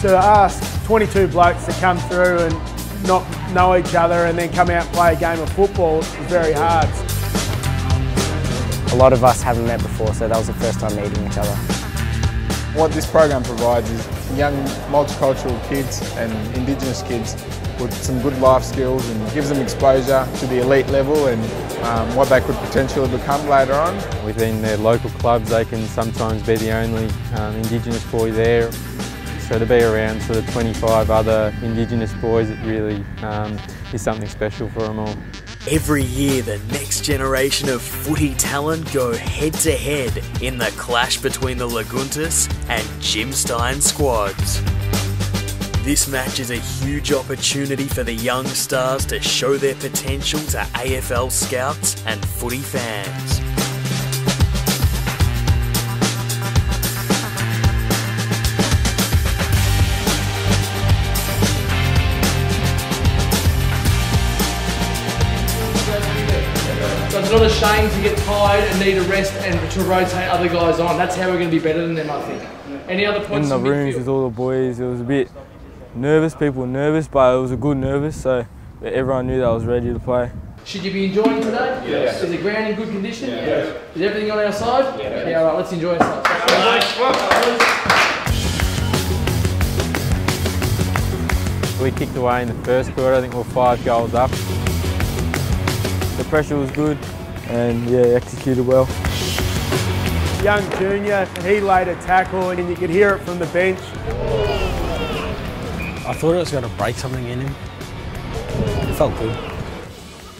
To ask 22 blokes to come through and not know each other and then come out and play a game of football is very hard. A lot of us haven't met before, so that was the first time meeting each other. What this program provides is young multicultural kids and Indigenous kids with some good life skills and gives them exposure to the elite level and what they could potentially become later on. Within their local clubs they can sometimes be the only Indigenous boy there. So to be around sort of 25 other Indigenous boys, it really is something special for them all. Every year the next generation of footy talent go head to head in the clash between the Laguntas and Jim Stynes squads. This match is a huge opportunity for the young stars to show their potential to AFL scouts and footy fans. So it's not a shame to get tired and need a rest and to rotate other guys on. That's how we're going to be better than them, I think. Any other points? In the rooms with all the boys, it was a bit nervous. People were nervous, but it was a good nervous, so everyone knew that I was ready to play. Should you be enjoying today? Yes. Is the ground in good condition? Yes. Is everything on our side? Yes. Yeah, all right, let's enjoy ourselves. We kicked away in the first quarter. I think we were 5 goals up. The pressure was good and yeah, executed well. Young junior, he laid a tackle and you could hear it from the bench. I thought it was going to break something in him. It felt good.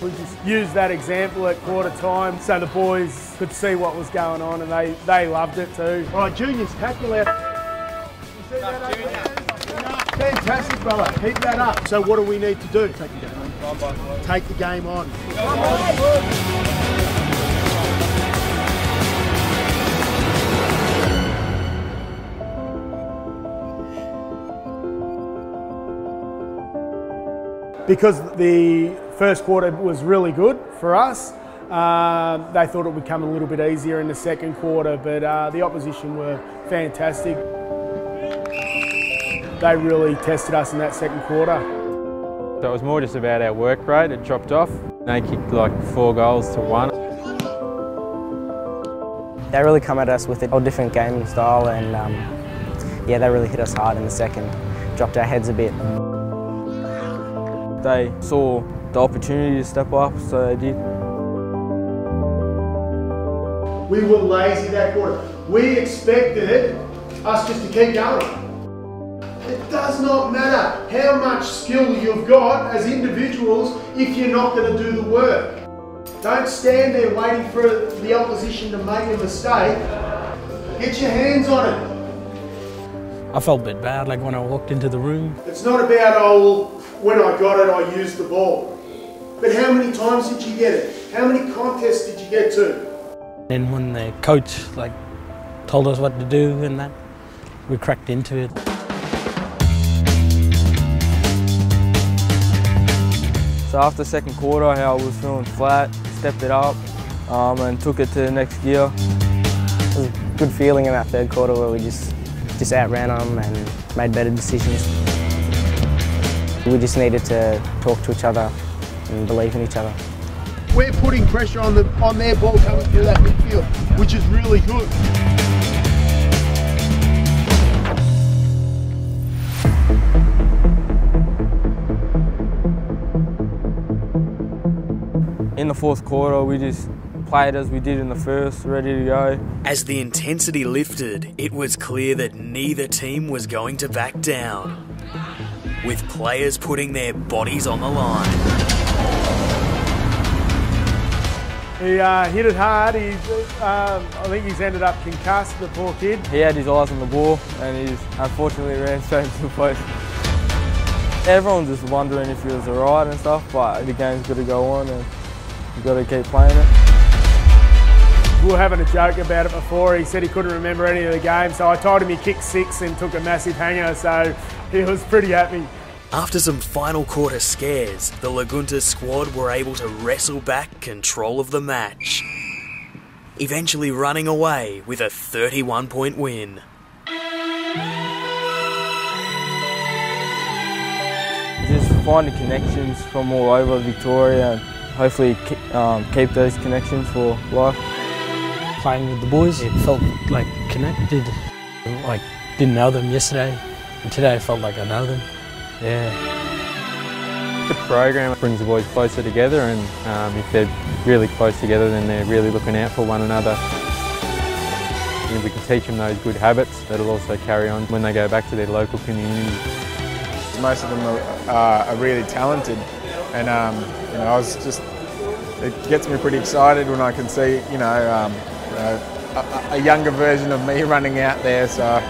We just used that example at quarter time so the boys could see what was going on and they loved it too. All right, Junior's tackle out. You see that? Fantastic, brother. Keep that up. So what do we need to do? Take the game on. Take the game on. Because the first quarter was really good for us, they thought it would come a little bit easier in the second quarter, but the opposition were fantastic. They really tested us in that second quarter. So it was more just about our work rate. It dropped off. They kicked like 4 goals to 1. They really come at us with a whole different gaming style and yeah, they really hit us hard in the second. Dropped our heads a bit. They saw the opportunity to step up, so they did. We were lazy that quarter. We expected us just to keep going. It does not matter how much skill you've got as individuals if you're not going to do the work. Don't stand there waiting for the opposition to make a mistake. Get your hands on it. I felt a bit bad, like when I walked into the room. It's not about, oh, when I got it, I used the ball. But how many times did you get it? How many contests did you get to? And when the coach told us what to do and that, we cracked into it. So after the second quarter, I was feeling flat, stepped it up and took it to the next gear. It was a good feeling in that third quarter where we just outran them and made better decisions. We just needed to talk to each other and believe in each other. We're putting pressure on their ball coming through that midfield, which is really good. In the fourth quarter, we just played as we did in the first, ready to go. As the intensity lifted, it was clear that neither team was going to back down, with players putting their bodies on the line. He hit it hard. I think he's ended up concussed, the poor kid. He had his eyes on the ball and he's unfortunately ran straight into the post. Everyone's just wondering if he was alright and stuff, but the game's got to go on and you've got to keep playing it. We were having a joke about it before. He said he couldn't remember any of the games, so I told him he kicked 6 and took a massive hanger, so he was pretty happy. After some final quarter scares, the Laguntas squad were able to wrestle back control of the match, eventually running away with a 31-point win. finding connections from all over Victoria and hopefully keep those connections for life. Playing with the boys, it felt like connected. Like didn't know them yesterday, and today I felt like I know them. Yeah. The program brings the boys closer together, and if they're really close together, then they're really looking out for one another. And if we can teach them those good habits, that'll also carry on when they go back to their local community. Most of them are really talented, and you know, it gets me pretty excited when I can see, you know, a younger version of me running out there. So.